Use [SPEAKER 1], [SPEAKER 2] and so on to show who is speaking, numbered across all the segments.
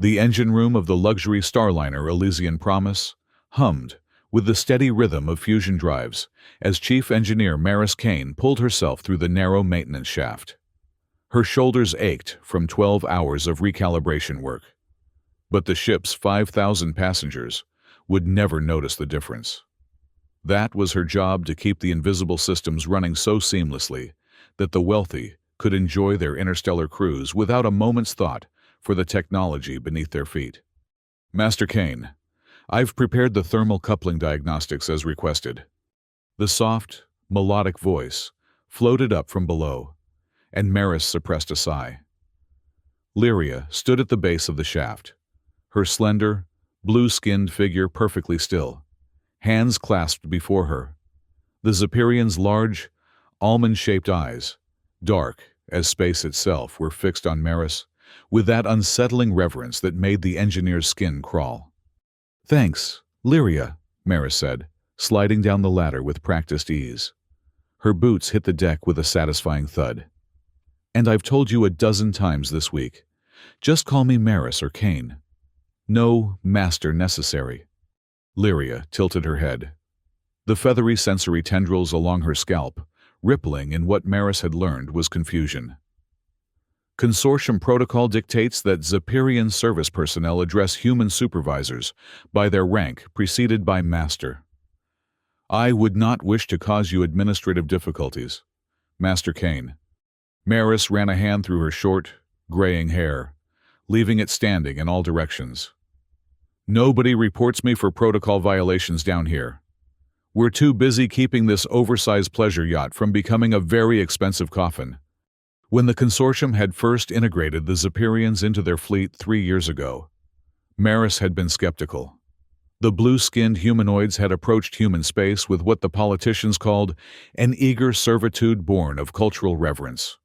[SPEAKER 1] The engine room of the luxury starliner Elysian Promise hummed with the steady rhythm of fusion drives as Chief Engineer Maris Kane pulled herself through the narrow maintenance shaft. Her shoulders ached from 12 hours of recalibration work. But the ship's 5,000 passengers would never notice the difference. That was her job, to keep the invisible systems running so seamlessly that the wealthy could enjoy their interstellar cruise without a moment's thought for the technology beneath their feet. Master Kane, I've prepared the thermal coupling diagnostics as requested. The soft, melodic voice floated up from below, and Maris suppressed a sigh. Lyria stood at the base of the shaft, her slender, blue-skinned figure perfectly still, hands clasped before her. The Zephyrian's large, almond-shaped eyes, dark as space itself, were fixed on Maris with that unsettling reverence that made the engineer's skin crawl. "Thanks, Lyria," Maris said, sliding down the ladder with practiced ease. Her boots hit the deck with a satisfying thud. "And I've told you a dozen times this week, just call me Maris or Kane. No master necessary." Lyria tilted her head, the feathery sensory tendrils along her scalp rippling in what Maris had learned was confusion. Consortium protocol dictates that Zephyrian service personnel address human supervisors by their rank preceded by master. "I would not wish to cause you administrative difficulties, Master Kane." Maris ran a hand through her short, graying hair, leaving it standing in all directions. "Nobody reports me for protocol violations down here. We're too busy keeping this oversized pleasure yacht from becoming a very expensive coffin." When the consortium had first integrated the Zephyrians into their fleet 3 years ago, Maris had been skeptical. The blue-skinned humanoids had approached human space with what the politicians called an eager servitude born of cultural reverence.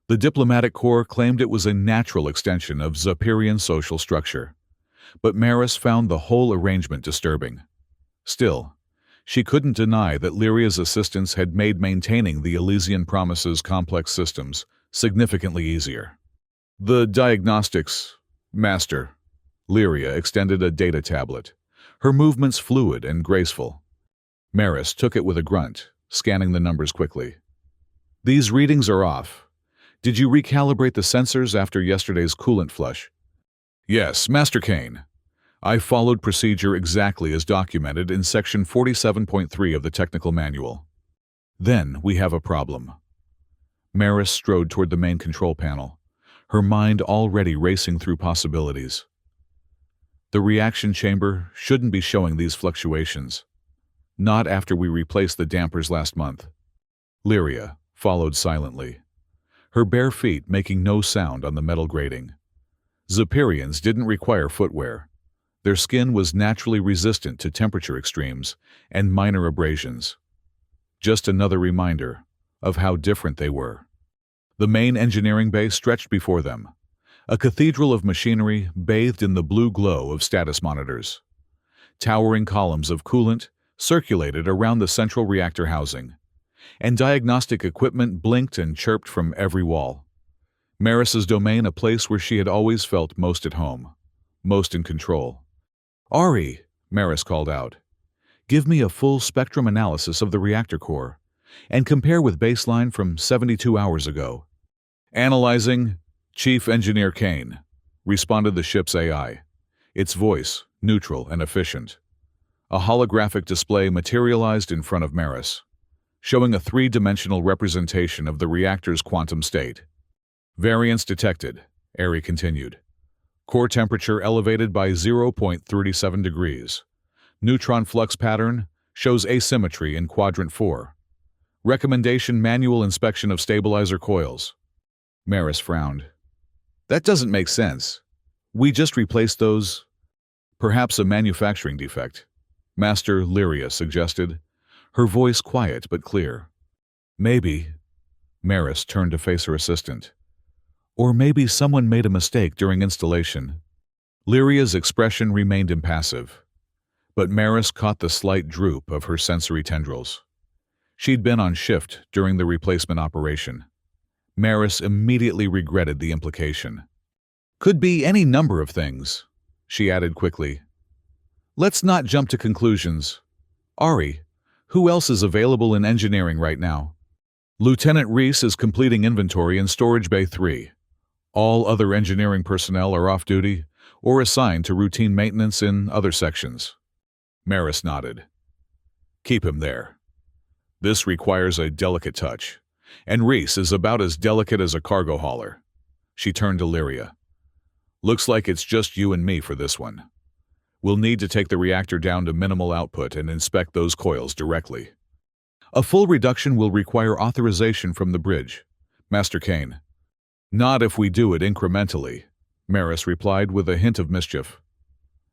[SPEAKER 1] The diplomatic corps claimed it was a natural extension of Zephyrian social structure, but Maris found the whole arrangement disturbing. Still, she couldn't deny that Lyria's assistance had made maintaining the Elysian Promise's complex systems significantly easier. "The diagnostics, Master." Lyria extended a data tablet, her movements fluid and graceful. Maris took it with a grunt, scanning the numbers quickly. "These readings are off. Did you recalibrate the sensors after yesterday's coolant flush?" "Yes, Master Kane. I followed procedure exactly as documented in Section 47.3 of the Technical Manual." "Then we have a problem." Maris strode toward the main control panel, her mind already racing through possibilities. "The reaction chamber shouldn't be showing these fluctuations. Not after we replaced the dampers last month." Lyria followed silently, her bare feet making no sound on the metal grating. Zephyrians didn't require footwear. Their skin was naturally resistant to temperature extremes and minor abrasions. Just another reminder of how different they were. The main engineering bay stretched before them, a cathedral of machinery bathed in the blue glow of status monitors. Towering columns of coolant circulated around the central reactor housing, and diagnostic equipment blinked and chirped from every wall. Maris's domain, a place where she had always felt most at home, most in control. "Ari," Maris called out, "give me a full spectrum analysis of the reactor core, and compare with baseline from 72 hours ago." "Analyzing, Chief Engineer Kane," responded the ship's AI, its voice neutral and efficient. A holographic display materialized in front of Maris, showing a three-dimensional representation of the reactor's quantum state. "Variance detected," Ari continued. "Core temperature elevated by 0.37 degrees. Neutron flux pattern shows asymmetry in quadrant 4. Recommendation manual inspection of stabilizer coils." Maris frowned. "That doesn't make sense. We just replaced those." "Perhaps a manufacturing defect," Master Lyria suggested, her voice quiet but clear. "Maybe." Maris turned to face her assistant. "Or maybe someone made a mistake during installation." Lyria's expression remained impassive, but Maris caught the slight droop of her sensory tendrils. She'd been on shift during the replacement operation. Maris immediately regretted the implication. Could be any number of things, she added quickly. Let's not jump to conclusions. Ari, who else is available in engineering right now? Lieutenant Reese is completing inventory in Storage Bay 3. All other engineering personnel are off duty or assigned to routine maintenance in other sections. Maris nodded. Keep him there. This requires a delicate touch, and Reese is about as delicate as a cargo hauler. She turned to Lyria. Looks like it's just you and me for this one. We'll need to take the reactor down to minimal output and inspect those coils directly. A full reduction will require authorization from the bridge, Master Kane. Not if we do it incrementally, Maris replied with a hint of mischief.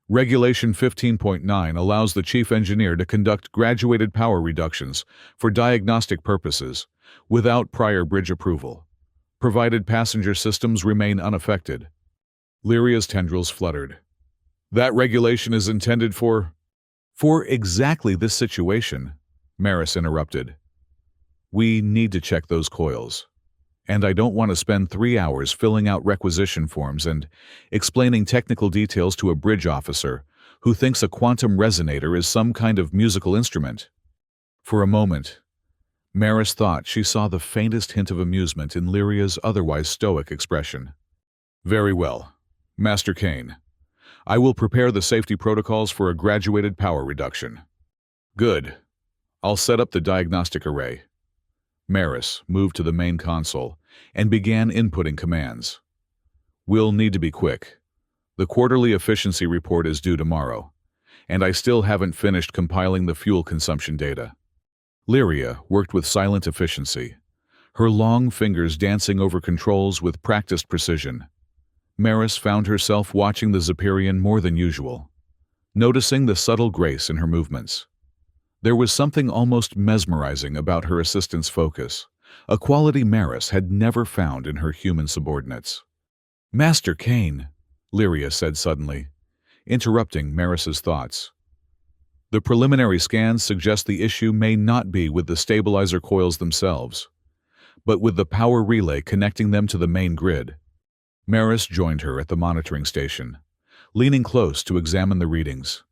[SPEAKER 1] Regulation 15.9 allows the chief engineer to conduct graduated power reductions for diagnostic purposes without prior bridge approval, provided passenger systems remain unaffected. Lyria's tendrils fluttered. That regulation is intended for exactly this situation, Maris interrupted. We need to check those coils. And I don't want to spend 3 hours filling out requisition forms and explaining technical details to a bridge officer who thinks a quantum resonator is some kind of musical instrument. For a moment, Maris thought she saw the faintest hint of amusement in Lyria's otherwise stoic expression. Very well, Master Kane. I will prepare the safety protocols for a graduated power reduction. Good. I'll set up the diagnostic array. Maris moved to the main console and began inputting commands. We'll need to be quick. The quarterly efficiency report is due tomorrow, and I still haven't finished compiling the fuel consumption data. Lyria worked with silent efficiency, her long fingers dancing over controls with practiced precision. Maris found herself watching the Zephyrian more than usual, noticing the subtle grace in her movements. There was something almost mesmerizing about her assistant's focus, a quality Maris had never found in her human subordinates. Master Kane, Lyria said suddenly, interrupting Maris's thoughts. The preliminary scans suggest the issue may not be with the stabilizer coils themselves, but with the power relay connecting them to the main grid. Maris joined her at the monitoring station, leaning close to examine the readings.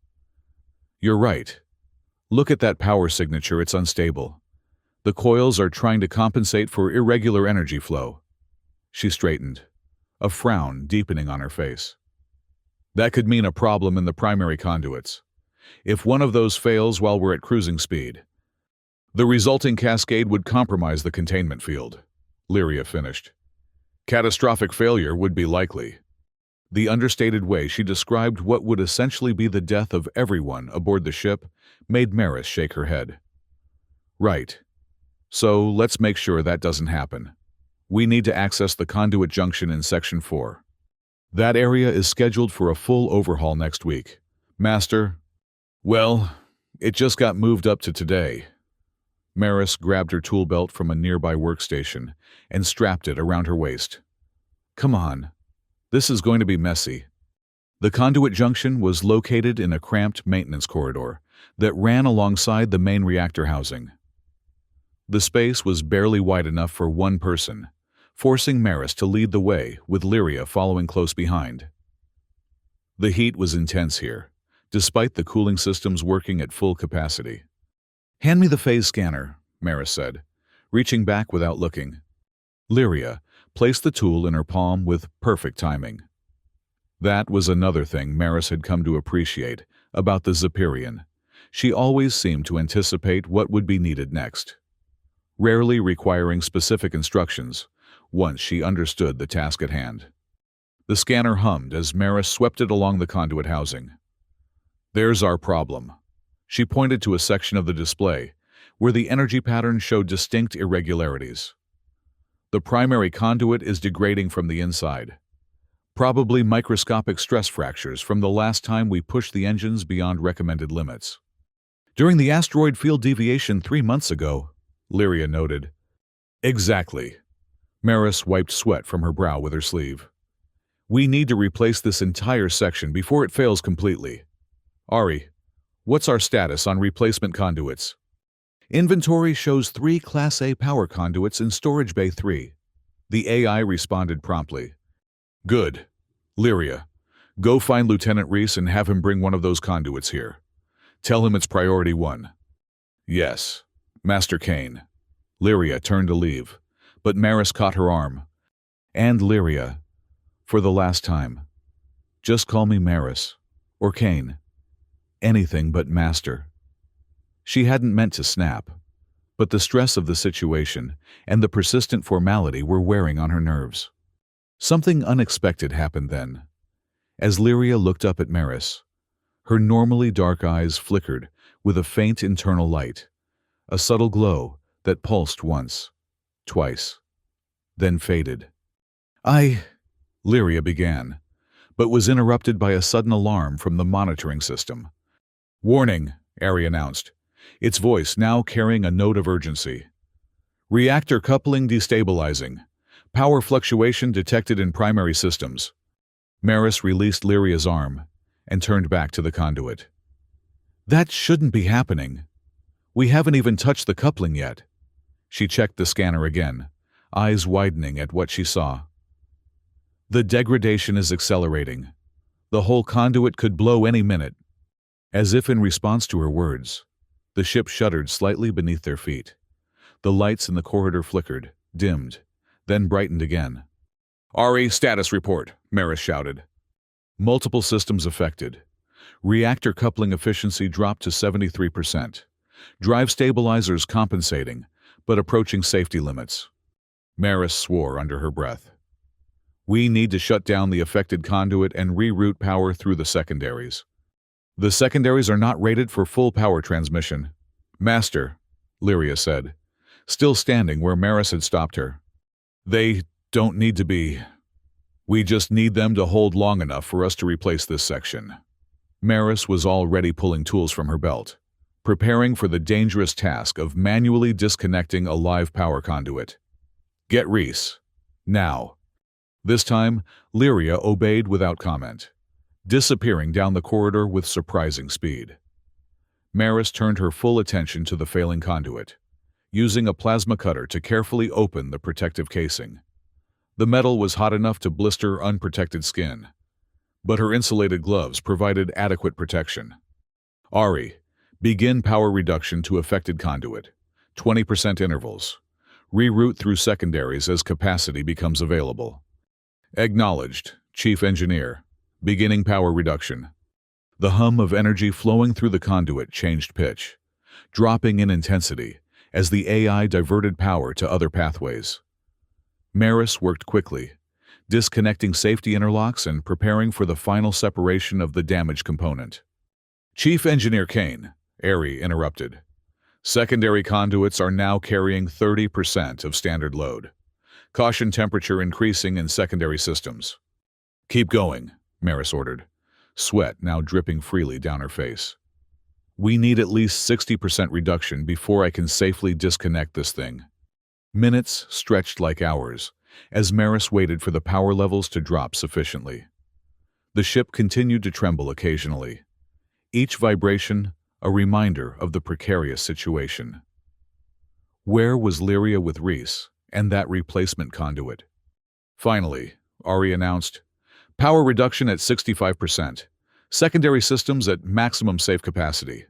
[SPEAKER 1] You're right. Look at that power signature, it's unstable. The coils are trying to compensate for irregular energy flow. She straightened, a frown deepening on her face. That could mean a problem in the primary conduits. If one of those fails while we're at cruising speed, the resulting cascade would compromise the containment field, Lyria finished. Catastrophic failure would be likely. The understated way she described what would essentially be the death of everyone aboard the ship made Maris shake her head. Right. So let's make sure that doesn't happen. We need to access the conduit junction in Section 4. That area is scheduled for a full overhaul next week. Master? Well, it just got moved up to today. Maris grabbed her tool belt from a nearby workstation and strapped it around her waist. Come on. This is going to be messy. The conduit junction was located in a cramped maintenance corridor that ran alongside the main reactor housing. The space was barely wide enough for one person, forcing Maris to lead the way with Lyria following close behind. The heat was intense here, despite the cooling systems working at full capacity. Hand me the phase scanner, Maris said, reaching back without looking. Lyria placed the tool in her palm with perfect timing. That was another thing Maris had come to appreciate about the Zephyrian. She always seemed to anticipate what would be needed next, rarely requiring specific instructions once she understood the task at hand. The scanner hummed as Maris swept it along the conduit housing. There's our problem. She pointed to a section of the display where the energy pattern showed distinct irregularities. The primary conduit is degrading from the inside. Probably microscopic stress fractures from the last time we pushed the engines beyond recommended limits. During the asteroid field deviation 3 months ago, Lyria noted. Exactly. Maris wiped sweat from her brow with her sleeve. We need to replace this entire section before it fails completely. Ari, what's our status on replacement conduits? Inventory shows 3 Class A power conduits in Storage Bay 3. The AI responded promptly. Good. Lyria, go find Lieutenant Reese and have him bring one of those conduits here. Tell him it's priority 1. Yes, Master Kane. Lyria turned to leave, but Maris caught her arm. And Lyria, for the last time, just call me Maris, or Kane. Anything but Master. She hadn't meant to snap, but the stress of the situation and the persistent formality were wearing on her nerves. Something unexpected happened then. As Lyria looked up at Maris, her normally dark eyes flickered with a faint internal light, a subtle glow that pulsed once, twice, then faded. Lyria began, but was interrupted by a sudden alarm from the monitoring system. Warning, Ari announced, its voice now carrying a note of urgency. Reactor coupling destabilizing. Power fluctuation detected in primary systems. Maris released Lyria's arm and turned back to the conduit. That shouldn't be happening. We haven't even touched the coupling yet. She checked the scanner again, eyes widening at what she saw. The degradation is accelerating. The whole conduit could blow any minute. As if in response to her words, the ship shuddered slightly beneath their feet. The lights in the corridor flickered, dimmed, then brightened again. RE status report, Maris shouted. Multiple systems affected. Reactor coupling efficiency dropped to 73%. Drive stabilizers compensating, but approaching safety limits. Maris swore under her breath. We need to shut down the affected conduit and reroute power through the secondaries. The secondaries are not rated for full power transmission. Master, Lyria said, still standing where Maris had stopped her. They don't need to be. We just need them to hold long enough for us to replace this section. Maris was already pulling tools from her belt, preparing for the dangerous task of manually disconnecting a live power conduit. Get Reese. Now. This time, Lyria obeyed without comment, disappearing down the corridor with surprising speed. Maris turned her full attention to the failing conduit, using a plasma cutter to carefully open the protective casing. The metal was hot enough to blister unprotected skin, but her insulated gloves provided adequate protection. Ari, begin power reduction to affected conduit, 20% intervals. Reroute through secondaries as capacity becomes available. Acknowledged, Chief Engineer. Beginning power reduction. The hum of energy flowing through the conduit changed pitch, dropping in intensity as the AI diverted power to other pathways. Maris worked quickly, disconnecting safety interlocks and preparing for the final separation of the damaged component. Chief Engineer Kane, Ari interrupted. Secondary conduits are now carrying 30% of standard load. Caution temperature increasing in secondary systems. Keep going, Maris ordered, sweat now dripping freely down her face. We need at least 60% reduction before I can safely disconnect this thing. Minutes stretched like hours as Maris waited for the power levels to drop sufficiently. The ship continued to tremble occasionally, each vibration a reminder of the precarious situation. Where was Lyria with Reese and that replacement conduit? Finally, Ari announced, power reduction at 65%. Secondary systems at maximum safe capacity.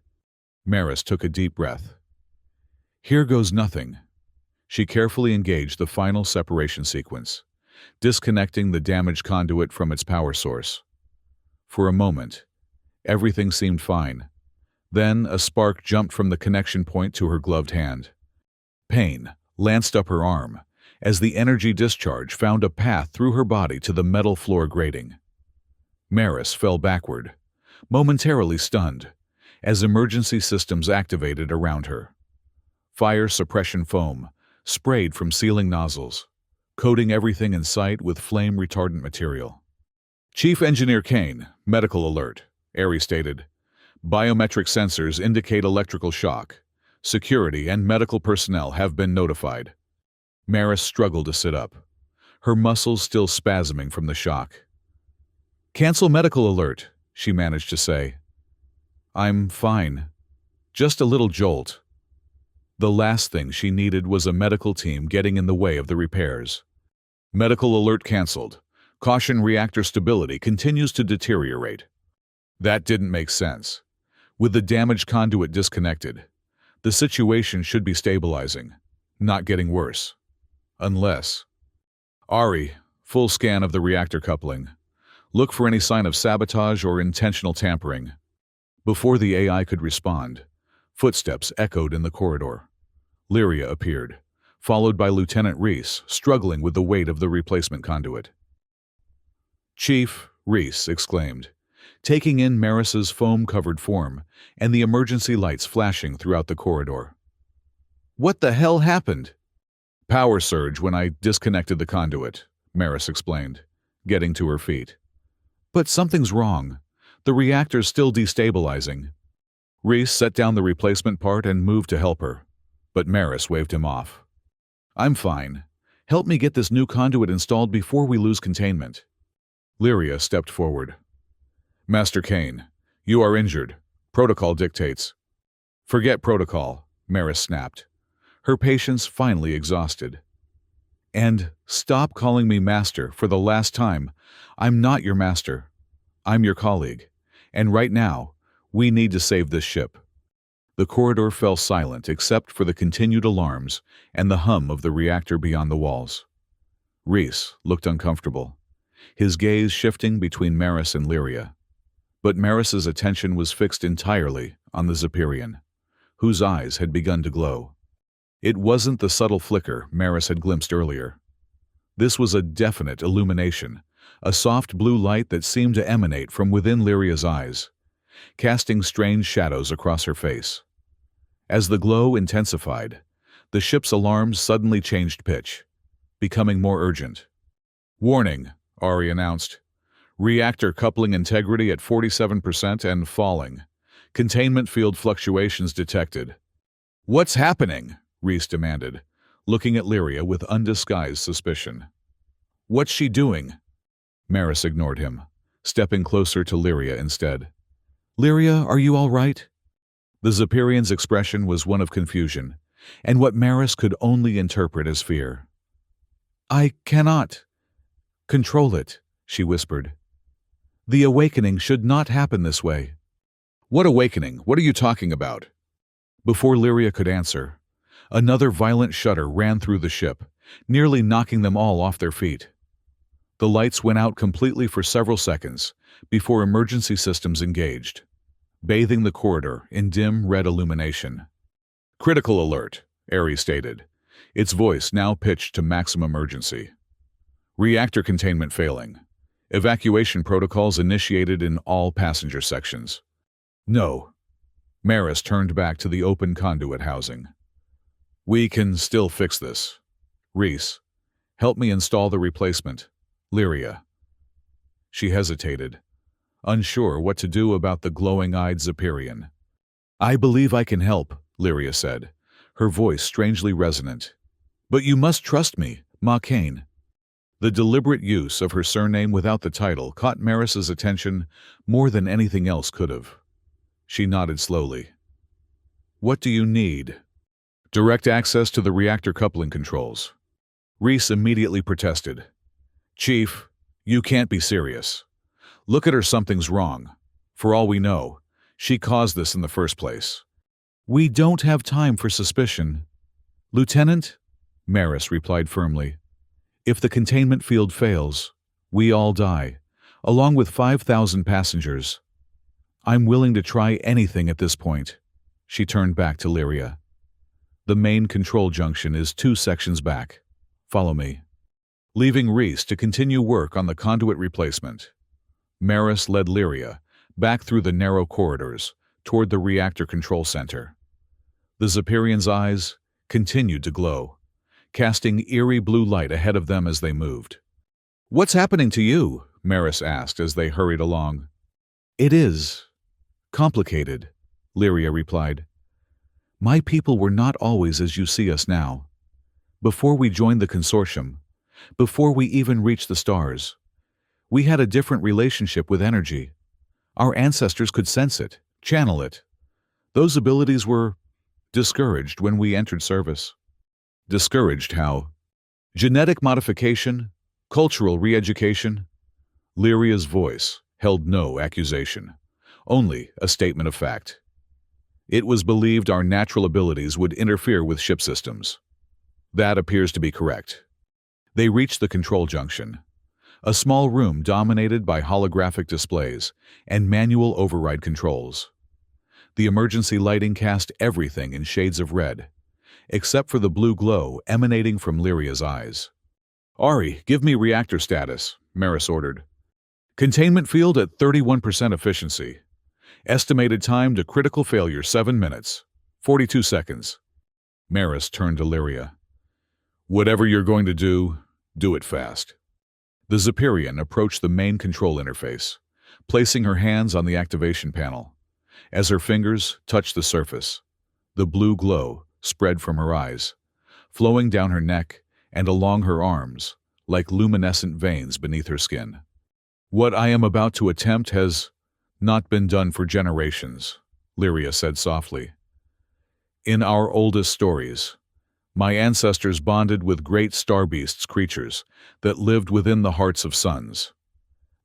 [SPEAKER 1] Maris took a deep breath. Here goes nothing. She carefully engaged the final separation sequence, disconnecting the damaged conduit from its power source. For a moment, everything seemed fine. Then a spark jumped from the connection point to her gloved hand. Pain lanced up her arm as the energy discharge found a path through her body to the metal floor grating. Maris fell backward, momentarily stunned, as emergency systems activated around her. Fire suppression foam sprayed from ceiling nozzles, coating everything in sight with flame-retardant material. Chief Engineer Kane, medical alert, Ari stated. Biometric sensors indicate electrical shock. Security and medical personnel have been notified. Maris struggled to sit up, her muscles still spasming from the shock. Cancel medical alert, she managed to say. I'm fine. Just a little jolt. The last thing she needed was a medical team getting in the way of the repairs. Medical alert canceled. Caution, reactor stability continues to deteriorate. That didn't make sense. With the damaged conduit disconnected, the situation should be stabilizing, not getting worse. Unless... Ari, full scan of the reactor coupling. Look for any sign of sabotage or intentional tampering. Before the AI could respond, footsteps echoed in the corridor. Lyria appeared, followed by Lieutenant Reese, struggling with the weight of the replacement conduit. "Chief," Reese exclaimed, taking in Maris's foam-covered form and the emergency lights flashing throughout the corridor. "What the hell happened?" "Power surge when I disconnected the conduit," Maris explained, getting to her feet. "But something's wrong. The reactor's still destabilizing." Reese set down the replacement part and moved to help her, but Maris waved him off. "I'm fine. Help me get this new conduit installed before we lose containment." Lyria stepped forward. "Master Kane, you are injured. Protocol dictates." "Forget protocol," Maris snapped, her patience finally exhausted. "And stop calling me master for the last time. I'm not your master. I'm your colleague. And right now, we need to save this ship." The corridor fell silent except for the continued alarms and the hum of the reactor beyond the walls. Reese looked uncomfortable, his gaze shifting between Maris and Lyria. But Maris's attention was fixed entirely on the Zephyrian, whose eyes had begun to glow. It wasn't the subtle flicker Maris had glimpsed earlier. This was a definite illumination, a soft blue light that seemed to emanate from within Lyria's eyes, casting strange shadows across her face. As the glow intensified, the ship's alarms suddenly changed pitch, becoming more urgent. "Warning," Ari announced. "Reactor coupling integrity at 47% and falling. Containment field fluctuations detected." "What's happening?" Reese demanded, looking at Lyria with undisguised suspicion. "What's she doing?" Maris ignored him, stepping closer to Lyria instead. "Lyria, are you all right?" The Zephyrian's expression was one of confusion, and what Maris could only interpret as fear. "I cannot control it," she whispered. "The awakening should not happen this way." "What awakening? What are you talking about?" Before Lyria could answer, another violent shudder ran through the ship, nearly knocking them all off their feet. The lights went out completely for several seconds before emergency systems engaged, bathing the corridor in dim red illumination. "Critical alert," Ares stated, its voice now pitched to maximum urgency. "Reactor containment failing. Evacuation protocols initiated in all passenger sections." "No." Maris turned back to the open conduit housing. "We can still fix this. Reese, help me install the replacement. Lyria." She hesitated, unsure what to do about the glowing-eyed Zephyrian. "I believe I can help," Lyria said, her voice strangely resonant. "But you must trust me, Ma Kane." The deliberate use of her surname without the title caught Maris's attention more than anything else could have. She nodded slowly. "What do you need?" "Direct access to the reactor coupling controls." Reese immediately protested. "Chief, you can't be serious. Look at her, something's wrong. For all we know, she caused this in the first place." "We don't have time for suspicion." "Lieutenant," Maris replied firmly, "if the containment field fails, we all die, along with 5,000 passengers. I'm willing to try anything at this point." She turned back to Lyria. "The main control junction is 2 sections back. Follow me." Leaving Reese to continue work on the conduit replacement, Maris led Lyria back through the narrow corridors toward the reactor control center. The Zephyrian's eyes continued to glow, casting eerie blue light ahead of them as they moved. "What's happening to you?" Maris asked as they hurried along. "It is complicated," Lyria replied. "My people were not always as you see us now. Before we joined the consortium, before we even reached the stars, we had a different relationship with energy. Our ancestors could sense it, channel it. Those abilities were discouraged when we entered service." "Discouraged how?" "Genetic modification, cultural re-education. Lyria's voice held no accusation, only a statement of fact. It was believed our natural abilities would interfere with ship systems. That appears to be correct. They reached the control junction, a small room dominated by holographic displays and manual override controls. The emergency lighting cast everything in shades of red, except for the blue glow emanating from Lyria's eyes. "Ari, give me reactor status," Maris ordered. "Containment field at 31% efficiency. Estimated time to critical failure 7 minutes, 42 seconds. Maris turned to Lyria. "Whatever you're going to do it fast." The Zephyrian approached the main control interface, placing her hands on the activation panel. As her fingers touched the surface, the blue glow spread from her eyes, flowing down her neck and along her arms, like luminescent veins beneath her skin. "What I am about to attempt has not been done for generations," Lyria said softly. "In our oldest stories, my ancestors bonded with great star beasts creatures that lived within the hearts of suns.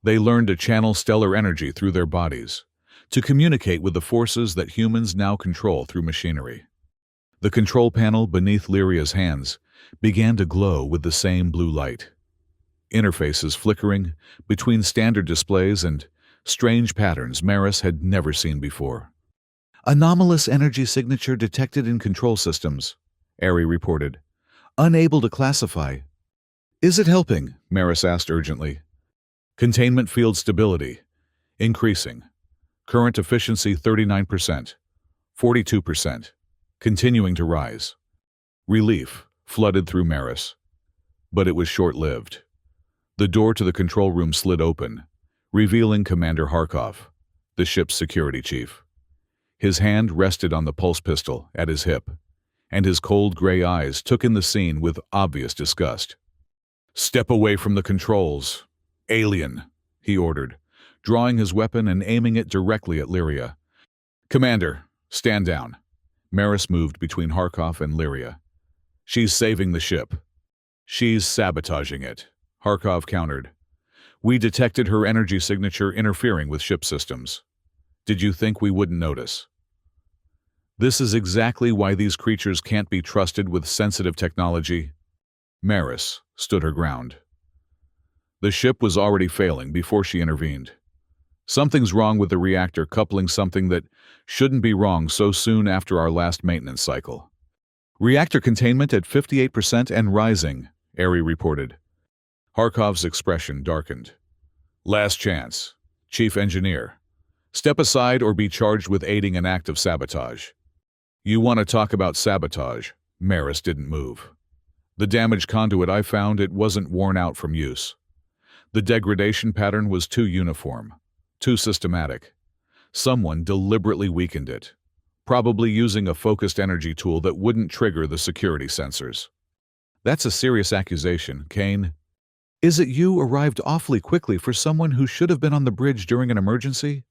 [SPEAKER 1] They learned to channel stellar energy through their bodies, to communicate with the forces that humans now control through machinery." The control panel beneath Lyria's hands began to glow with the same blue light. Interfaces flickering between standard displays and strange patterns Maris had never seen before. "Anomalous energy signature detected in control systems," Ari reported. "Unable to classify." "Is it helping?" Maris asked urgently. "Containment field stability. Increasing. Current efficiency 39%. 42%. Continuing to rise." Relief flooded through Maris. But it was short-lived. The door to the control room slid open, revealing Commander Harkov, the ship's security chief. His hand rested on the pulse pistol at his hip, and his cold gray eyes took in the scene with obvious disgust. "Step away from the controls, alien," he ordered, drawing his weapon and aiming it directly at Lyria. "Commander, stand down." Maris moved between Harkov and Lyria. "She's saving the ship." "She's sabotaging it," Harkov countered. "We detected her energy signature interfering with ship systems. Did you think we wouldn't notice?" "This is exactly why these creatures can't be trusted with sensitive technology." Maris stood her ground. The ship was already failing before she intervened. Something's wrong with the reactor coupling something that shouldn't be wrong so soon after our last maintenance cycle. "Reactor containment at 58% and rising," Ari reported. Harkov's expression darkened. "Last chance. Chief Engineer. Step aside or be charged with aiding an act of sabotage." "You want to talk about sabotage?" Maris didn't move. "The damaged conduit I found, it wasn't worn out from use. The degradation pattern was too uniform, too systematic. Someone deliberately weakened it, probably using a focused energy tool that wouldn't trigger the security sensors." "That's a serious accusation, Kane." "Is it you arrived awfully quickly for someone who should have been on the bridge during an emergency?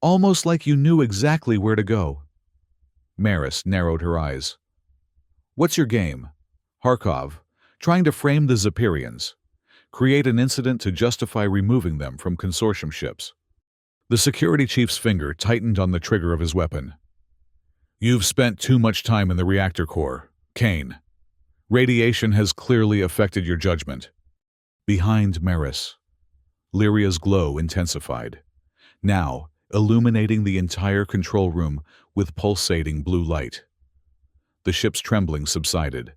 [SPEAKER 1] Almost like you knew exactly where to go." Maris narrowed her eyes. "What's your game?" Harkov, trying to frame the Zephyrians, create an incident to justify removing them from consortium ships. The security chief's finger tightened on the trigger of his weapon. "You've spent too much time in the reactor core, Kane. Radiation has clearly affected your judgment." Behind Maris, Lyria's glow intensified, now illuminating the entire control room with pulsating blue light. The ship's trembling subsided,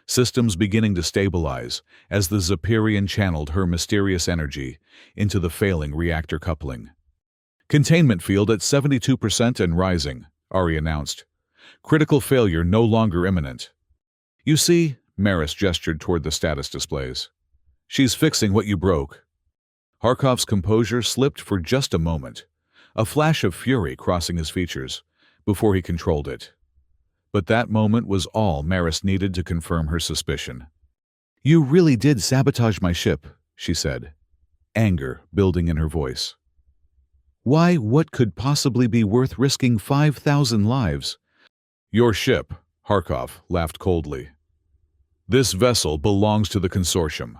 [SPEAKER 1] systems beginning to stabilize as the Zephyrian channeled her mysterious energy into the failing reactor coupling. "Containment field at 72% and rising," Ari announced. "Critical failure no longer imminent." "You see," Maris gestured toward the status displays. "She's fixing what you broke." Harkov's composure slipped for just a moment, a flash of fury crossing his features, before he controlled it. But that moment was all Maris needed to confirm her suspicion. "You really did sabotage my ship," she said, anger building in her voice. "Why, what could possibly be worth risking 5,000 lives?" "Your ship," Harkov laughed coldly. "This vessel belongs to the consortium.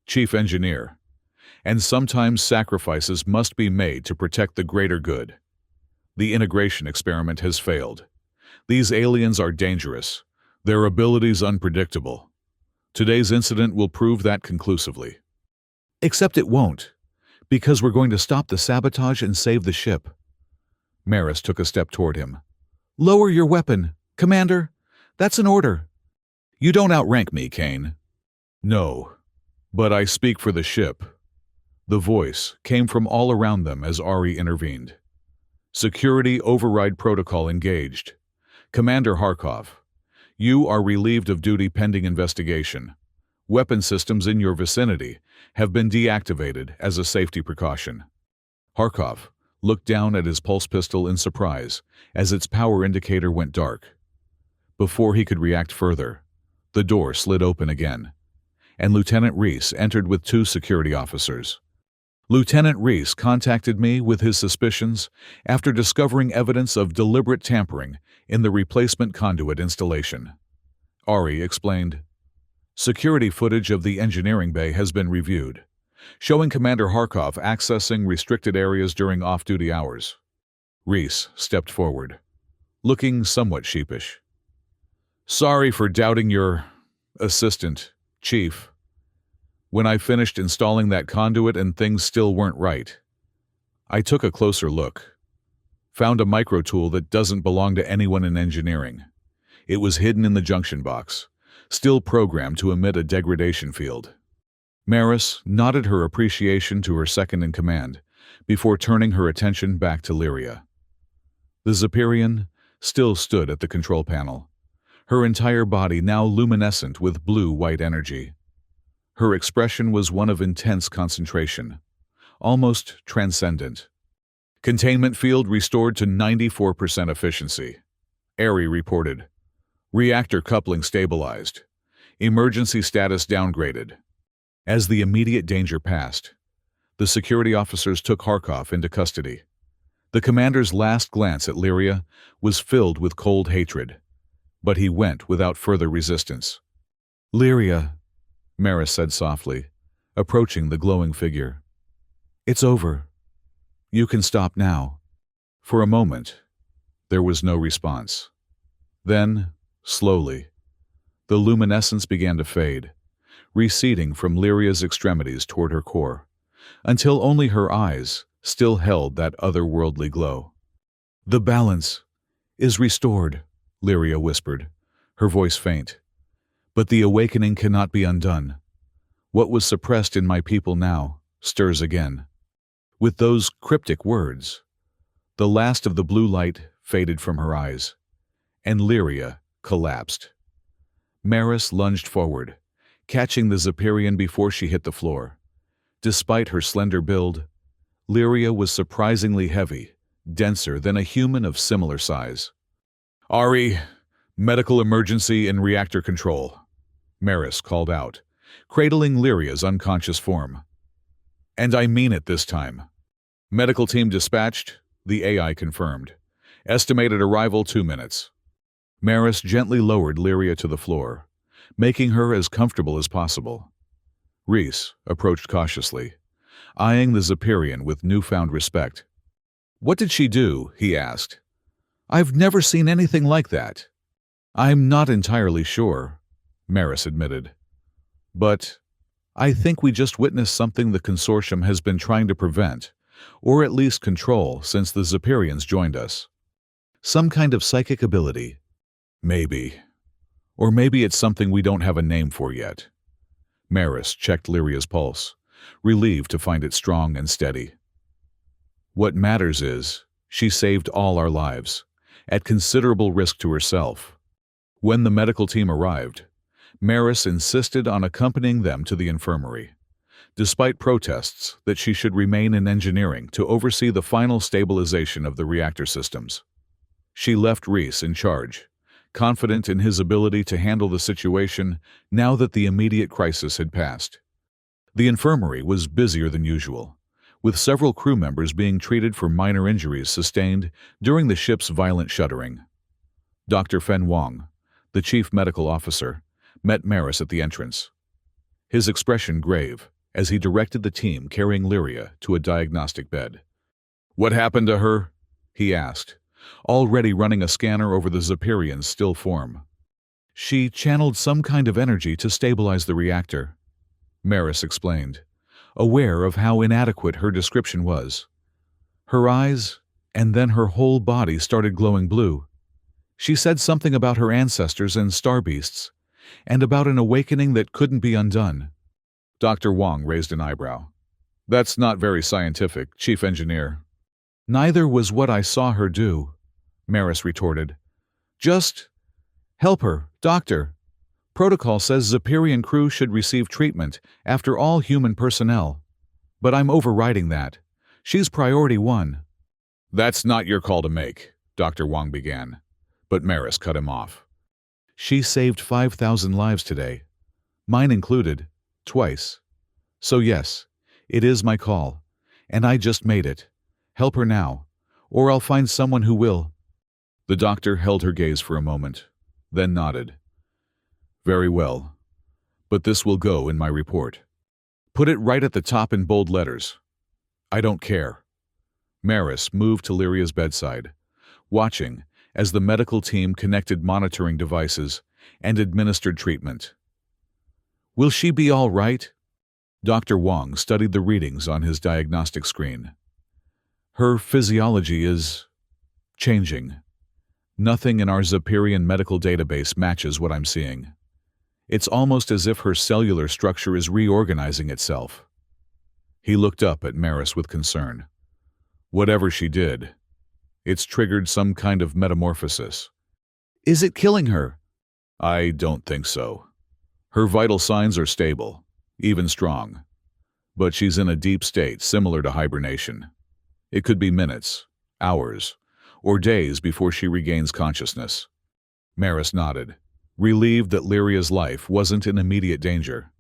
[SPEAKER 1] Chief Engineer. And sometimes sacrifices must be made to protect the greater good. The integration experiment has failed. These aliens are dangerous, their abilities unpredictable. Today's incident will prove that conclusively. Except it won't, because we're going to stop the sabotage and save the ship. Maris took a step toward him. Lower your weapon, Commander. That's an order. You don't outrank me, Kane. No, but I speak for the ship. The voice came from all around them as Ari intervened. Security override protocol engaged. Commander Harkov, you are relieved of duty pending investigation. Weapon systems in your vicinity have been deactivated as a safety precaution. Harkov looked down at his pulse pistol in surprise as its power indicator went dark. Before he could react further, the door slid open again, and Lieutenant Reese entered with 2 security officers. Lieutenant Reese contacted me with his suspicions after discovering evidence of deliberate tampering in the replacement conduit installation. Ari explained. Security footage of the engineering bay has been reviewed, showing Commander Harkov accessing restricted areas during off-duty hours. Reese stepped forward, looking somewhat sheepish. Sorry for doubting your assistant, Chief. When I finished installing that conduit and things still weren't right, I took a closer look. Found a micro tool that doesn't belong to anyone in engineering. It was hidden in the junction box, still programmed to emit a degradation field. Maris nodded her appreciation to her second-in-command before turning her attention back to Lyria. The Zephyrian still stood at the control panel, her entire body now luminescent with blue-white energy. Her expression was one of intense concentration, almost transcendent. Containment field restored to 94% efficiency. Ari reported. Reactor coupling stabilized. Emergency status downgraded. As the immediate danger passed, the security officers took Harkov into custody. The commander's last glance at Lyria was filled with cold hatred, but he went without further resistance. Lyria, Maris said softly, approaching the glowing figure. It's over. You can stop now. For a moment, there was no response. Then, slowly, the luminescence began to fade, receding from Lyria's extremities toward her core, until only her eyes still held that otherworldly glow. The balance is restored, Lyria whispered, her voice faint. But the awakening cannot be undone. What was suppressed in my people now stirs again. With those cryptic words, the last of the blue light faded from her eyes, and Lyria collapsed. Maris lunged forward, catching the Zephyrian before she hit the floor. Despite her slender build, Lyria was surprisingly heavy, denser than a human of similar size. Ari, medical emergency in reactor control, Maris called out, cradling Lyria's unconscious form. And I mean it this time. Medical team dispatched, the AI confirmed. Estimated arrival 2 minutes. Maris gently lowered Lyria to the floor, making her as comfortable as possible. Reese approached cautiously, eyeing the Zephyrian with newfound respect. What did she do? He asked. I've never seen anything like that. I'm not entirely sure, Maris admitted. But I think we just witnessed something the consortium has been trying to prevent, or at least control, since the Zephyrians joined us. Some kind of psychic ability. Maybe. Or maybe it's something we don't have a name for yet. Maris checked Lyria's pulse, relieved to find it strong and steady. What matters is, she saved all our lives, at considerable risk to herself. When the medical team arrived, Maris insisted on accompanying them to the infirmary, despite protests that she should remain in engineering to oversee the final stabilization of the reactor systems. She left Reese in charge, confident in his ability to handle the situation now that the immediate crisis had passed. The infirmary was busier than usual, with several crew members being treated for minor injuries sustained during the ship's violent shuddering. Dr. Fen Wong, the chief medical officer, met Maris at the entrance. His expression grave as he directed the team carrying Lyria to a diagnostic bed. "What happened to her?" he asked, already running a scanner over the Zephyrian's still form. "She channeled some kind of energy to stabilize the reactor," Maris explained, aware of how inadequate her description was. Her eyes, and then her whole body started glowing blue. She said something about her ancestors and star beasts, and about an awakening that couldn't be undone. Dr. Wong raised an eyebrow. "That's not very scientific, Chief Engineer." "Neither was what I saw her do," Maris retorted. "Just help her, Doctor. Protocol says Zephyrian crew should receive treatment after all human personnel. But I'm overriding that. She's priority one." "That's not your call to make," Dr. Wong began, but Maris cut him off. "She saved 5,000 lives today, mine included, twice. So yes, it is my call, and I just made it. Help her now, or I'll find someone who will." The doctor held her gaze for a moment, then nodded. "Very well, but this will go in my report. Put it right at the top in bold letters. I don't care." Maris moved to Lyria's bedside, watching as the medical team connected monitoring devices and administered treatment. "Will she be all right?" Dr. Wong studied the readings on his diagnostic screen. "Her physiology is changing. Nothing in our Zephyrian medical database matches what I'm seeing. It's almost as if her cellular structure is reorganizing itself." He looked up at Maris with concern. "Whatever she did, it's triggered some kind of metamorphosis." "Is it killing her?" "I don't think so. Her vital signs are stable, even strong. But she's in a deep state similar to hibernation. It could be minutes, hours, or days before she regains consciousness." Maris nodded, relieved that Lyria's life wasn't in immediate danger.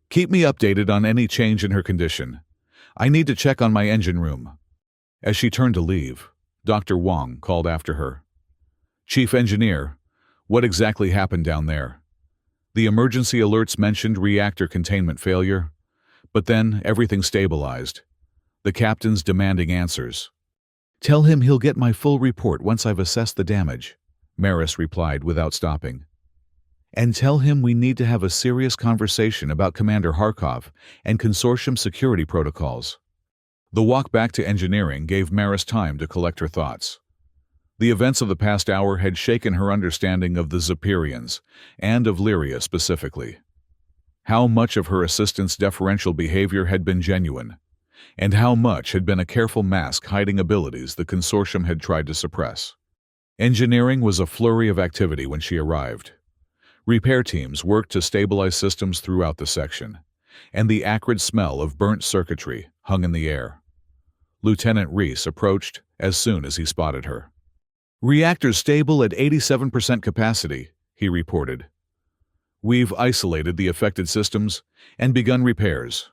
[SPEAKER 1] "Keep me updated on any change in her condition. I need to check on my engine room." As she turned to leave, Dr. Wong called after her. "Chief Engineer, what exactly happened down there? The emergency alerts mentioned reactor containment failure, but then everything stabilized. The captain's demanding answers." "Tell him he'll get my full report once I've assessed the damage," Maris replied without stopping. "And tell him we need to have a serious conversation about Commander Harkov and consortium security protocols." The walk back to engineering gave Maris time to collect her thoughts. The events of the past hour had shaken her understanding of the Zephyrians, and of Lyria specifically. How much of her assistant's deferential behavior had been genuine, and how much had been a careful mask hiding abilities the consortium had tried to suppress. Engineering was a flurry of activity when she arrived. Repair teams worked to stabilize systems throughout the section, and the acrid smell of burnt circuitry hung in the air. Lieutenant Reese approached as soon as he spotted her. "Reactors stable at 87% capacity," he reported. "We've isolated the affected systems and begun repairs.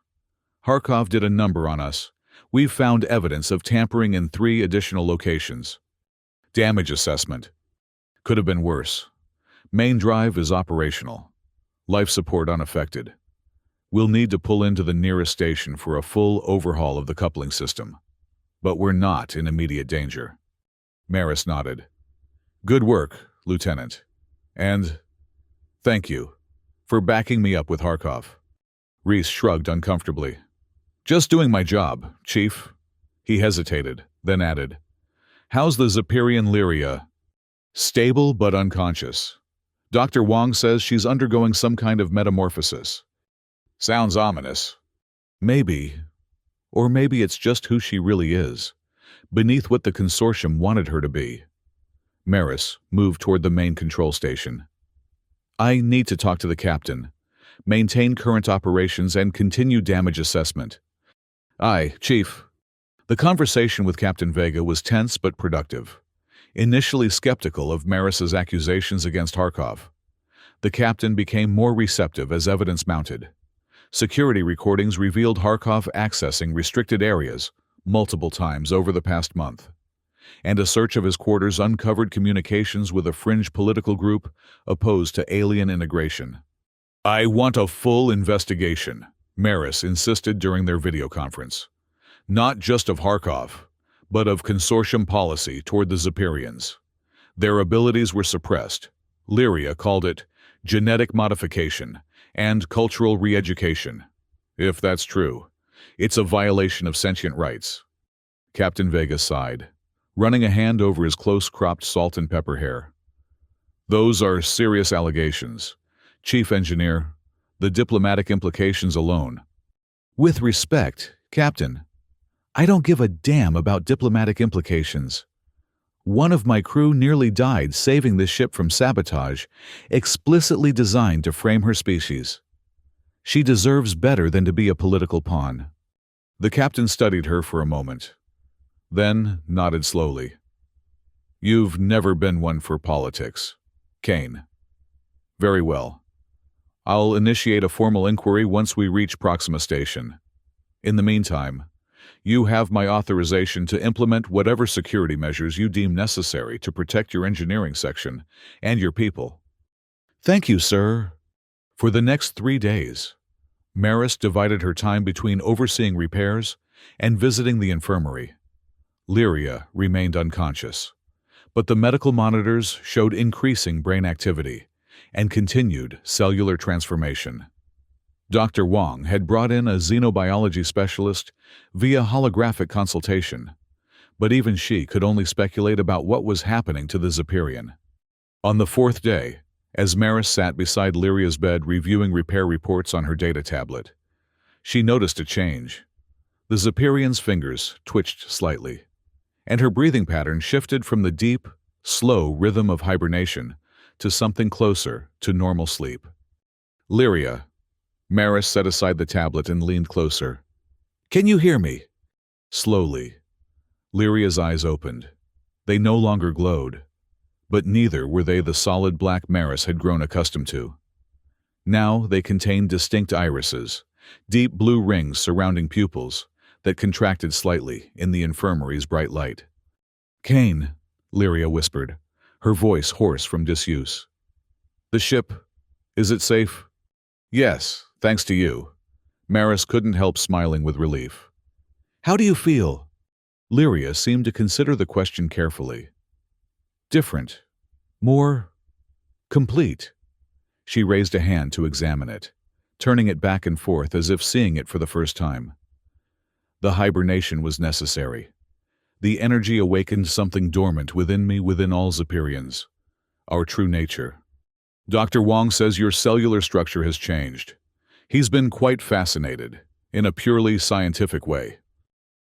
[SPEAKER 1] Harkov did a number on us. We've found evidence of tampering in 3 additional locations. Damage assessment. Could have been worse. Main drive is operational. Life support unaffected. We'll need to pull into the nearest station for a full overhaul of the coupling system. But we're not in immediate danger." Maris nodded. "Good work, Lieutenant. And thank you for backing me up with Harkov." Reese shrugged uncomfortably. "Just doing my job, Chief." He hesitated, then added, "How's the Zephyrian Lyria?" "Stable but unconscious. Dr. Wong says she's undergoing some kind of metamorphosis." "Sounds ominous." "Maybe. Or maybe it's just who she really is, beneath what the consortium wanted her to be." Maris moved toward the main control station. "I need to talk to the captain, maintain current operations, and continue damage assessment." "Aye, Chief." The conversation with Captain Vega was tense but productive. Initially skeptical of Maris's accusations against Harkov, the captain became more receptive as evidence mounted. Security recordings revealed Harkov accessing restricted areas multiple times over the past month, and a search of his quarters uncovered communications with a fringe political group opposed to alien integration. "I want a full investigation," Maris insisted during their video conference. Not just of Harkov, but of consortium policy toward the Zephyrians. Their abilities were suppressed. Lyria called it genetic modification and cultural re-education. If that's true, it's a violation of sentient rights. Captain Vega sighed, running a hand over his close-cropped salt and pepper hair. Those are serious allegations. Chief Engineer, the diplomatic implications alone. With respect, Captain, I don't give a damn about diplomatic implications. One of my crew nearly died saving this ship from sabotage, explicitly designed to frame her species. She deserves better than to be a political pawn. The captain studied her for a moment, then nodded slowly. You've never been one for politics, Kane. Very well. I'll initiate a formal inquiry once we reach Proxima Station. In the meantime, you have my authorization to implement whatever security measures you deem necessary to protect your engineering section and your people. Thank you, sir. For the next 3 days, Maris divided her time between overseeing repairs and visiting the infirmary. Lyria remained unconscious, but the medical monitors showed increasing brain activity and continued cellular transformation. Dr. Wong had brought in a xenobiology specialist via holographic consultation, but even she could only speculate about what was happening to the Zephyrian. On the 4th day, as Maris sat beside Lyria's bed reviewing repair reports on her data tablet, she noticed a change. The Zephyrian's fingers twitched slightly, and her breathing pattern shifted from the deep, slow rhythm of hibernation to something closer to normal sleep. Lyria. Maris set aside the tablet and leaned closer. Can you hear me? Slowly. Lyria's eyes opened. They no longer glowed, but neither were they the solid black Maris had grown accustomed to. Now they contained distinct irises, deep blue rings surrounding pupils that contracted slightly in the infirmary's bright light. Kane, Lyria whispered, her voice hoarse from disuse. The ship, is it safe? Yes, thanks to you. Maris couldn't help smiling with relief. How do you feel? Lyria seemed to consider the question carefully. Different. More complete. She raised a hand to examine it, turning it back and forth as if seeing it for the first time. The hibernation was necessary. The energy awakened something dormant within me, within all Zephyrians. Our true nature. Dr. Wong says your cellular structure has changed. He's been quite fascinated, in a purely scientific way.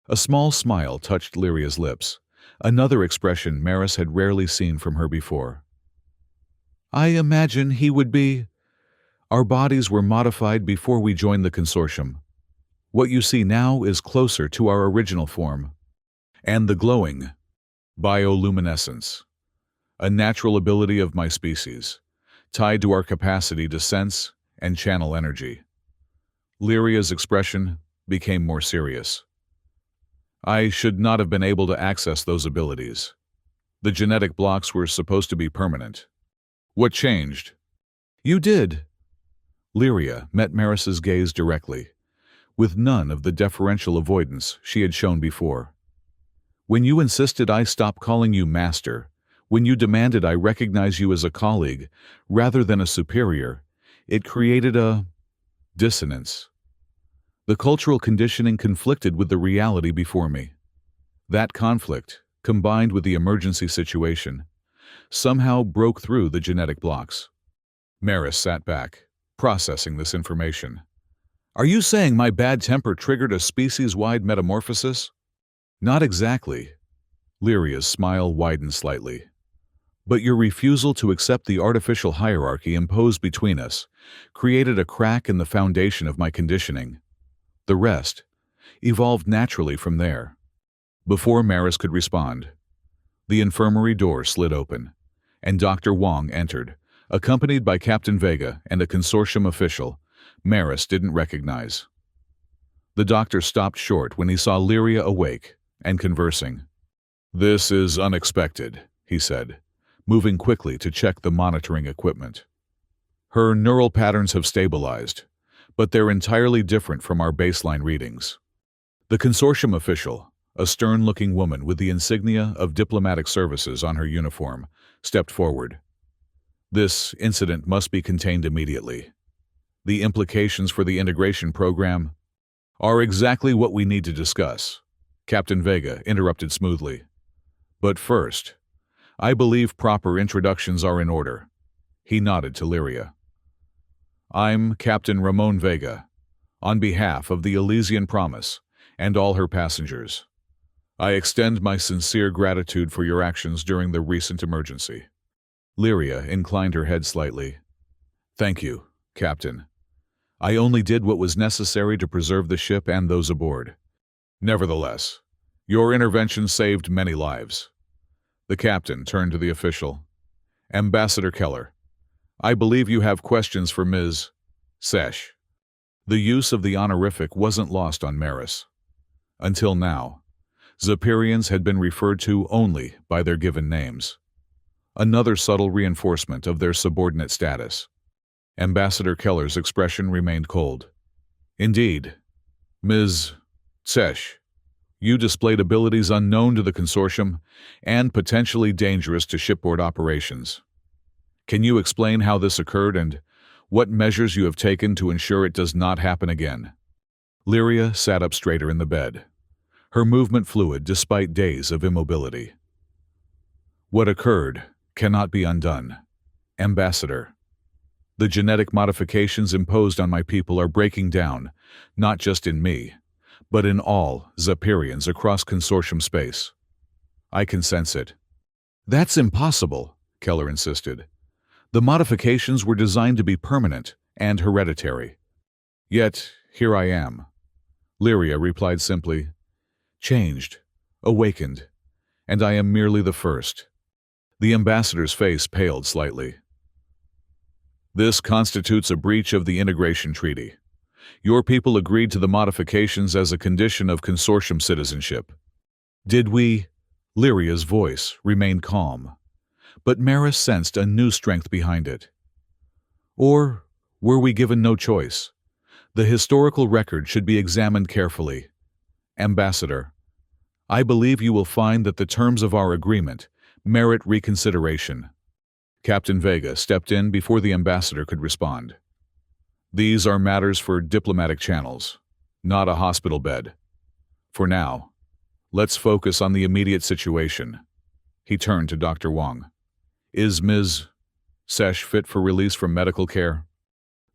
[SPEAKER 1] A small smile touched Lyria's lips, another expression Maris had rarely seen from her before. I imagine he would be. Our bodies were modified before we joined the consortium. What you see now is closer to our original form. And the glowing bioluminescence, a natural ability of my species, tied to our capacity to sense and channel energy. Lyria's expression became more serious. I should not have been able to access those abilities. The genetic blocks were supposed to be permanent. What changed? You did. Lyria met Maris's gaze directly, with none of the deferential avoidance she had shown before. When you insisted I stop calling you master, when you demanded I recognize you as a colleague rather than a superior, it created a dissonance. The cultural conditioning conflicted with the reality before me. That conflict, combined with the emergency situation, somehow broke through the genetic blocks. Maris sat back, processing this information. Are you saying my bad temper triggered a species-wide metamorphosis? Not exactly. Lyria's smile widened slightly. But your refusal to accept the artificial hierarchy imposed between us created a crack in the foundation of my conditioning. The rest evolved naturally from there. Before Maris could respond, the infirmary door slid open, and Dr. Wong entered, accompanied by Captain Vega and a consortium official Maris didn't recognize. The doctor stopped short when he saw Lyria awake and conversing. This is unexpected, he said, moving quickly to check the monitoring equipment. Her neural patterns have stabilized, but they're entirely different from our baseline readings. The consortium official, a stern-looking woman with the insignia of diplomatic services on her uniform, stepped forward. This incident must be contained immediately. The implications for the integration program are exactly what we need to discuss, Captain Vega interrupted smoothly. But first, I believe proper introductions are in order. He nodded to Lyria. I'm Captain Ramon Vega, on behalf of the Elysian Promise and all her passengers. I extend my sincere gratitude for your actions during the recent emergency. Lyria inclined her head slightly. Thank you, Captain. I only did what was necessary to preserve the ship and those aboard. Nevertheless, your intervention saved many lives. The captain turned to the official. Ambassador Keller, I believe you have questions for Ms. Sesh. The use of the honorific wasn't lost on Maris. Until now, Zephyrians had been referred to only by their given names. Another subtle reinforcement of their subordinate status. Ambassador Keller's expression remained cold. Indeed, Ms. Sesh, you displayed abilities unknown to the consortium and potentially dangerous to shipboard operations. Can you explain how this occurred and what measures you have taken to ensure it does not happen again? Lyria sat up straighter in the bed, her movement fluid despite days of immobility. What occurred cannot be undone. Ambassador, the genetic modifications imposed on my people are breaking down, not just in me, but in all Zephyrians across consortium space. I can sense it. That's impossible, Keller insisted. The modifications were designed to be permanent and hereditary. Yet, here I am. Lyria replied simply, changed, awakened, and I am merely the first. The ambassador's face paled slightly. This constitutes a breach of the integration treaty. Your people agreed to the modifications as a condition of consortium citizenship. Did we? Lyria's voice remained calm, but Maris sensed a new strength behind it. Or were we given no choice? The historical record should be examined carefully. Ambassador, I believe you will find that the terms of our agreement merit reconsideration. Captain Vega stepped in before the ambassador could respond. These are matters for diplomatic channels, not a hospital bed. For now, let's focus on the immediate situation. He turned to Dr. Wong. Is Ms. Sesh fit for release from medical care?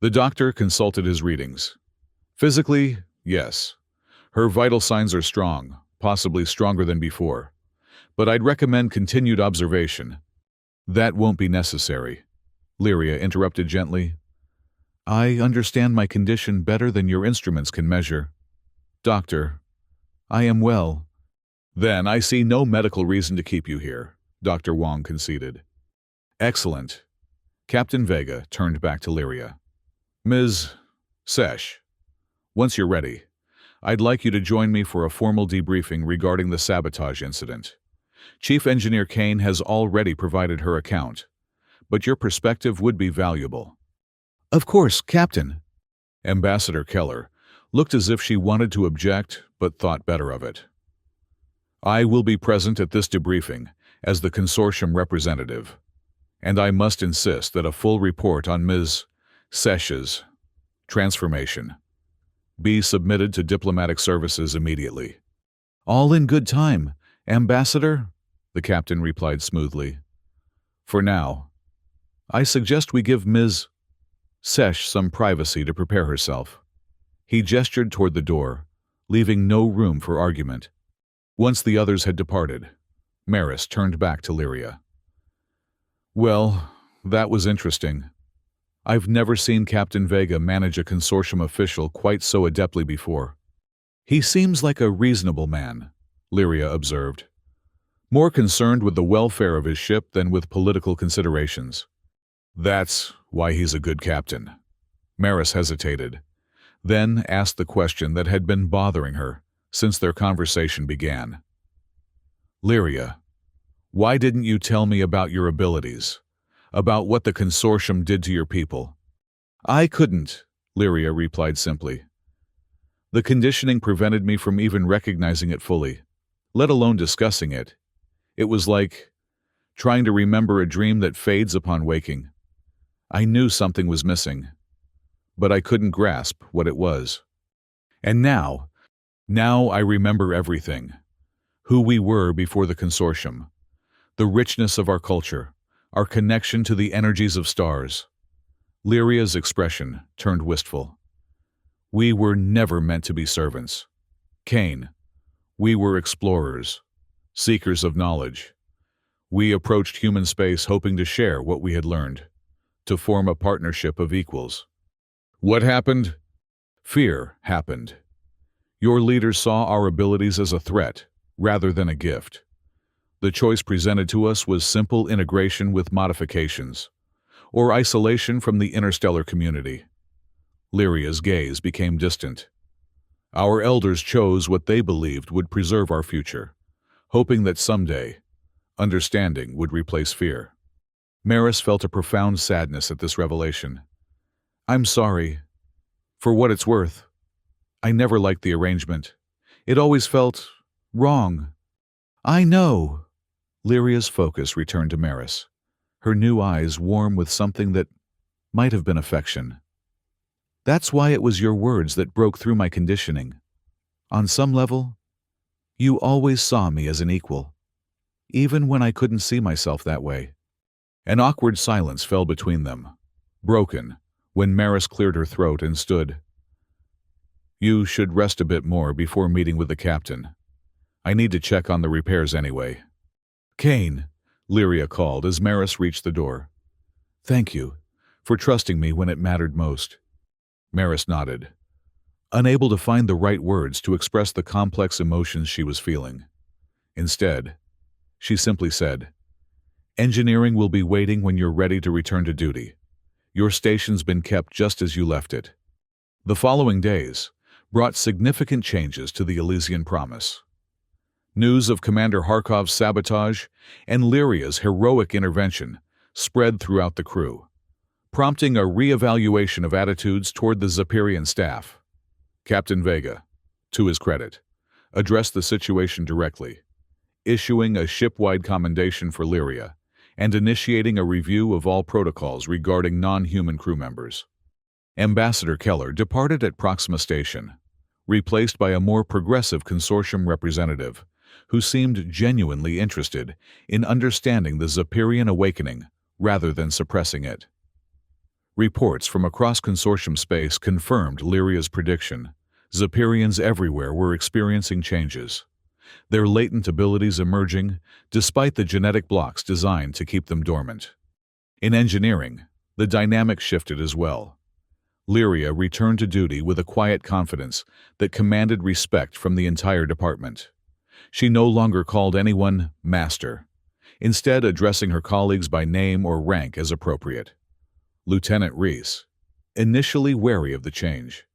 [SPEAKER 1] The doctor consulted his readings. Physically, yes. Her vital signs are strong, possibly stronger than before. But I'd recommend continued observation. That won't be necessary. Lyria interrupted gently. I understand my condition better than your instruments can measure. Doctor, I am well. Then I see no medical reason to keep you here, Dr. Wong conceded. Excellent. Captain Vega turned back to Lyria. Ms. Sesh, once you're ready, I'd like you to join me for a formal debriefing regarding the sabotage incident. Chief Engineer Kane has already provided her account, but your perspective would be valuable. Of course, Captain. Ambassador Keller looked as if she wanted to object, but thought better of it. I will be present at this debriefing as the consortium representative, and I must insist that a full report on Ms. Sesh's transformation be submitted to diplomatic services immediately. All in good time, Ambassador, the captain replied smoothly. For now, I suggest we give Ms. Sesh some privacy to prepare herself. He gestured toward the door, leaving no room for argument. Once the others had departed, Maris turned back to Lyria. Well, that was interesting. I've never seen Captain Vega manage a consortium official quite so adeptly before. He seems like a reasonable man, Lyria observed, more concerned with the welfare of his ship than with political considerations. That's why he's a good captain. Maris hesitated, then asked the question that had been bothering her since their conversation began. Lyria, why didn't you tell me about your abilities, about what the consortium did to your people? I couldn't, Lyria replied simply. The conditioning prevented me from even recognizing it fully, let alone discussing it. It was like trying to remember a dream that fades upon waking. I knew something was missing, but I couldn't grasp what it was. And now I remember everything. Who we were before the consortium, the richness of our culture, our connection to the energies of stars. Lyria's expression turned wistful. We were never meant to be servants. Kane, we were explorers, seekers of knowledge. We approached human space hoping to share what we had learned, to form a partnership of equals. What happened? Fear happened. Your leaders saw our abilities as a threat, rather than a gift. The choice presented to us was simple integration with modifications, or isolation from the interstellar community. Lyria's gaze became distant. Our elders chose what they believed would preserve our future, hoping that someday, understanding would replace fear. Maris felt a profound sadness at this revelation. I'm sorry. For what it's worth, I never liked the arrangement. It always felt wrong. I know. Lyria's focus returned to Maris, her new eyes warm with something that might have been affection. That's why it was your words that broke through my conditioning. On some level, you always saw me as an equal, even when I couldn't see myself that way. An awkward silence fell between them, broken, when Maris cleared her throat and stood. You should rest a bit more before meeting with the captain. I need to check on the repairs anyway. Kane, Lyria called as Maris reached the door. Thank you for trusting me when it mattered most. Maris nodded, unable to find the right words to express the complex emotions she was feeling. Instead, she simply said, Engineering will be waiting when you're ready to return to duty. Your station's been kept just as you left it. The following days brought significant changes to the Elysian Promise. News of Commander Harkov's sabotage and Lyria's heroic intervention spread throughout the crew, prompting a re-evaluation of attitudes toward the Zephyrian staff. Captain Vega, to his credit, addressed the situation directly, issuing a ship-wide commendation for Lyria and initiating a review of all protocols regarding non-human crew members. Ambassador Keller departed at Proxima Station, replaced by a more progressive consortium representative who seemed genuinely interested in understanding the Zephyrian awakening rather than suppressing it. Reports from across consortium space confirmed Lyria's prediction. Zephyrians everywhere were experiencing changes, their latent abilities emerging despite the genetic blocks designed to keep them dormant. In engineering, the dynamic shifted as well. Lyria returned to duty with a quiet confidence that commanded respect from the entire department. She no longer called anyone master, instead addressing her colleagues by name or rank as appropriate. Lieutenant Reese, initially wary of the change,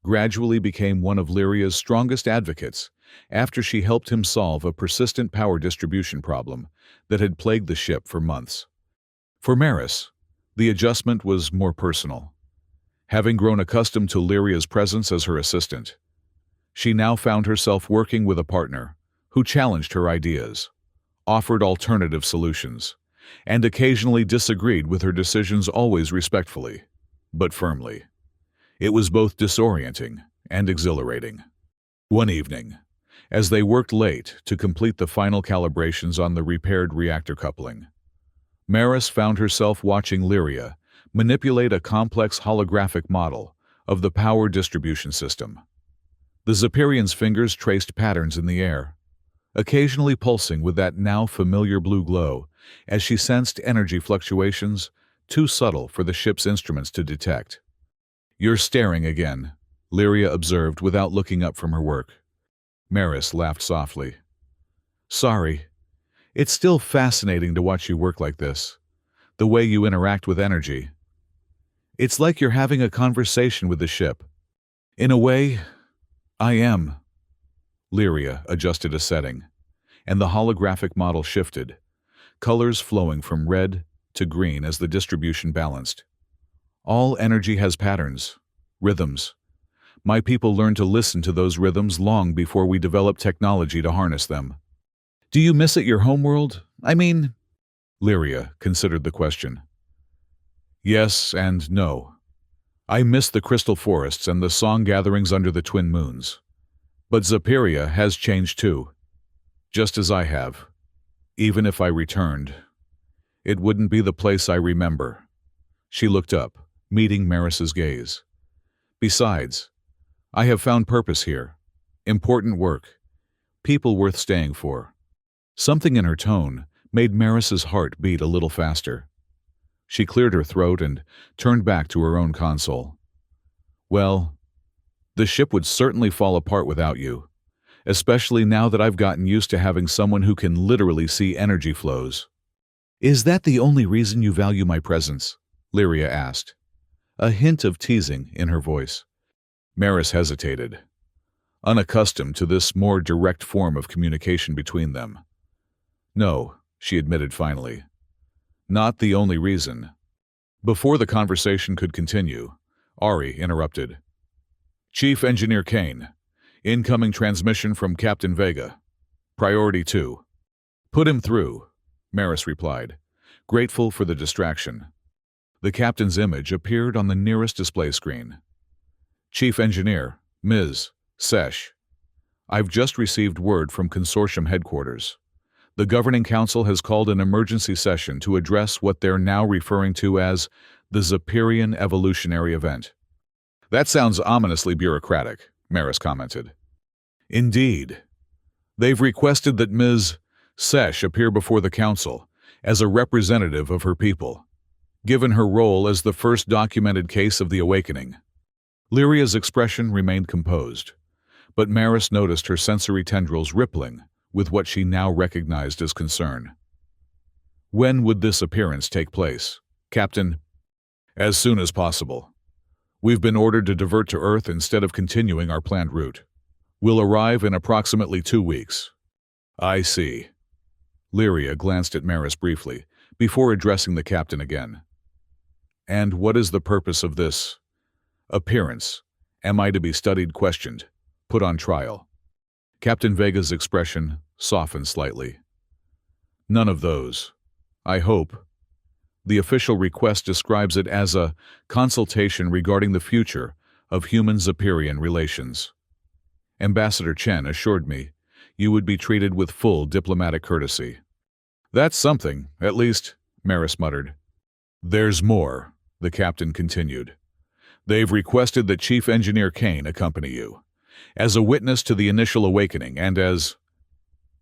[SPEAKER 1] gradually became one of Lyria's strongest advocates after she helped him solve a persistent power distribution problem that had plagued the ship for months. For Maris, the adjustment was more personal. Having grown accustomed to Lyria's presence as her assistant, she now found herself working with a partner who challenged her ideas, offered alternative solutions, and occasionally disagreed with her decisions, always respectfully, but firmly. It was both disorienting and exhilarating. One evening, as they worked late to complete the final calibrations on the repaired reactor coupling, Maris found herself watching Lyria manipulate a complex holographic model of the power distribution system. The Zephyrian's fingers traced patterns in the air, occasionally pulsing with that now familiar blue glow as she sensed energy fluctuations too subtle for the ship's instruments to detect. You're staring again, Lyria observed without looking up from her work. Maris laughed softly. Sorry. It's still fascinating to watch you work like this, the way you interact with energy. It's like you're having a conversation with the ship. In a way, I am. Lyria adjusted a setting, and the holographic model shifted, colors flowing from red to green as the distribution balanced. All energy has patterns, Rhythms. My people learned to listen to those rhythms long before we developed technology to harness them. Do you miss it your homeworld? I mean, Lyria considered the question. Yes and no. I miss the crystal forests and the song gatherings under the twin moons. But Zapiria has changed too. Just as I have. Even if I returned, it wouldn't be the place I remember. She looked up, meeting Maris's gaze. Besides, I have found purpose here. Important work. People worth staying for. Something in her tone made Maris's heart beat a little faster. She cleared her throat and turned back to her own console. Well, the ship would certainly fall apart without you, especially now that I've gotten used to having someone who can literally see energy flows. Is that the only reason you value my presence? Lyria asked, a hint of teasing in her voice. Maris hesitated, unaccustomed to this more direct form of communication between them. No, she admitted finally. Not the only reason. Before the conversation could continue, Ari interrupted. Chief Engineer Kane, incoming transmission from Captain Vega. Priority 2. Put him through, Maris replied, grateful for the distraction. The captain's image appeared on the nearest display screen. Chief Engineer, Ms. Sesh. I've just received word from Consortium headquarters. The Governing Council has called an emergency session to address what they're now referring to as the Zapirian evolutionary event. That sounds ominously bureaucratic, Maris commented. Indeed. They've requested that Ms. Sesh appear before the Council as a representative of her people, given her role as the first documented case of the awakening. Lyria's expression remained composed, but Maris noticed her sensory tendrils rippling with what she now recognized as concern. When would this appearance take place, Captain? As soon as possible. We've been ordered to divert to Earth instead of continuing our planned route. We'll arrive in approximately 2 weeks. I see. Lyria glanced at Maris briefly, before addressing the captain again. And what is the purpose of this appearance? Am I to be studied, questioned, put on trial? Captain Vega's expression softened slightly. None of those. I hope. The official request describes it as a consultation regarding the future of human-Zapirian relations. Ambassador Chen assured me you would be treated with full diplomatic courtesy. That's something, at least, Maris muttered. There's more, the captain continued. They've requested that Chief Engineer Kane accompany you, as a witness to the initial awakening and as,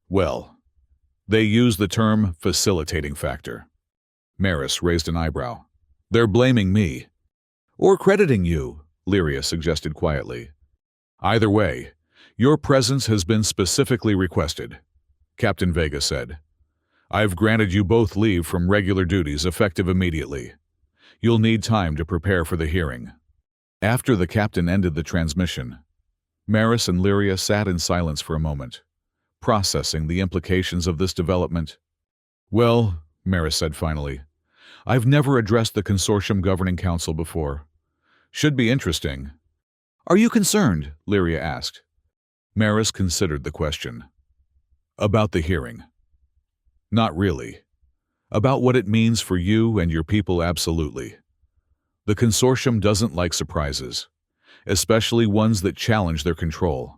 [SPEAKER 1] well, they use the term facilitating factor. Maris raised an eyebrow. They're blaming me. Or crediting you, Lyria suggested quietly. Either way, your presence has been specifically requested, Captain Vega said. I've granted you both leave from regular duties effective immediately. You'll need time to prepare for the hearing. After the captain ended the transmission, Maris and Lyria sat in silence for a moment, processing the implications of this development. Well, Maris said finally, I've never addressed the Consortium Governing Council before. Should be interesting. Are you concerned? Lyria asked. Maris considered the question. About the hearing. Not really. About what it means for you and your people, absolutely. The Consortium doesn't like surprises, especially ones that challenge their control.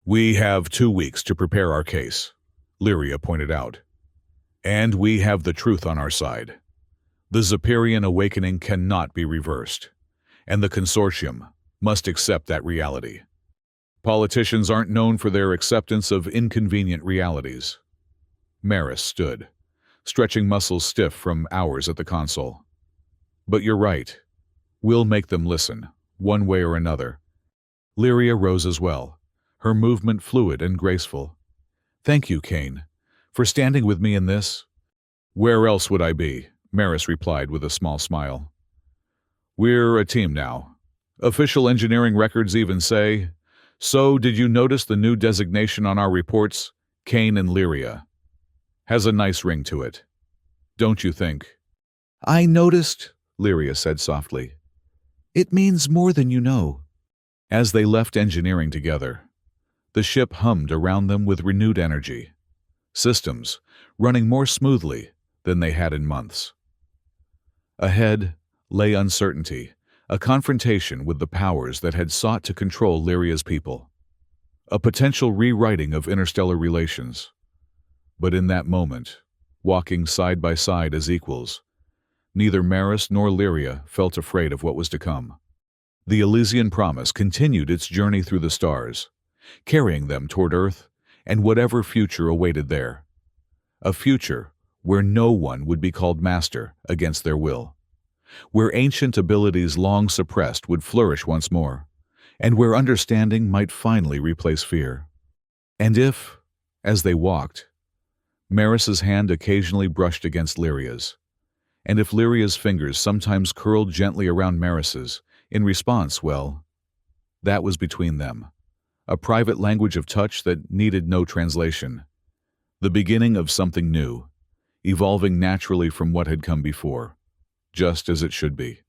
[SPEAKER 1] We have 2 weeks to prepare our case, Lyria pointed out. And we have the truth on our side. The Zapirian awakening cannot be reversed, and the Consortium must accept that reality. Politicians aren't known for their acceptance of inconvenient realities. Maris stood, stretching muscles stiff from hours at the console. But you're right. We'll make them listen, one way or another. Lyria rose as well, her movement fluid and graceful. Thank you, Kane, for standing with me in this. Where else would I be? Maris replied with a small smile. We're a team now. Official engineering records even say, so did you notice the new designation on our reports? Kane and Lyria. Has a nice ring to it. Don't you think? I noticed, Lyria said softly. It means more than you know. As they left engineering together, the ship hummed around them with renewed energy, systems running more smoothly than they had in months. Ahead lay uncertainty, a confrontation with the powers that had sought to control Lyria's people, a potential rewriting of interstellar relations. But in that moment, walking side by side as equals, neither Maris nor Lyria felt afraid of what was to come. The Elysian Promise continued its journey through the stars, carrying them toward Earth and whatever future awaited there. A future where no one would be called master against their will, where ancient abilities long suppressed would flourish once more, and where understanding might finally replace fear. And if, as they walked, Maris's hand occasionally brushed against Lyria's, and if Lyria's fingers sometimes curled gently around Maris's, in response, well, that was between them, a private language of touch that needed no translation, the beginning of something new, evolving naturally from what had come before, just as it should be.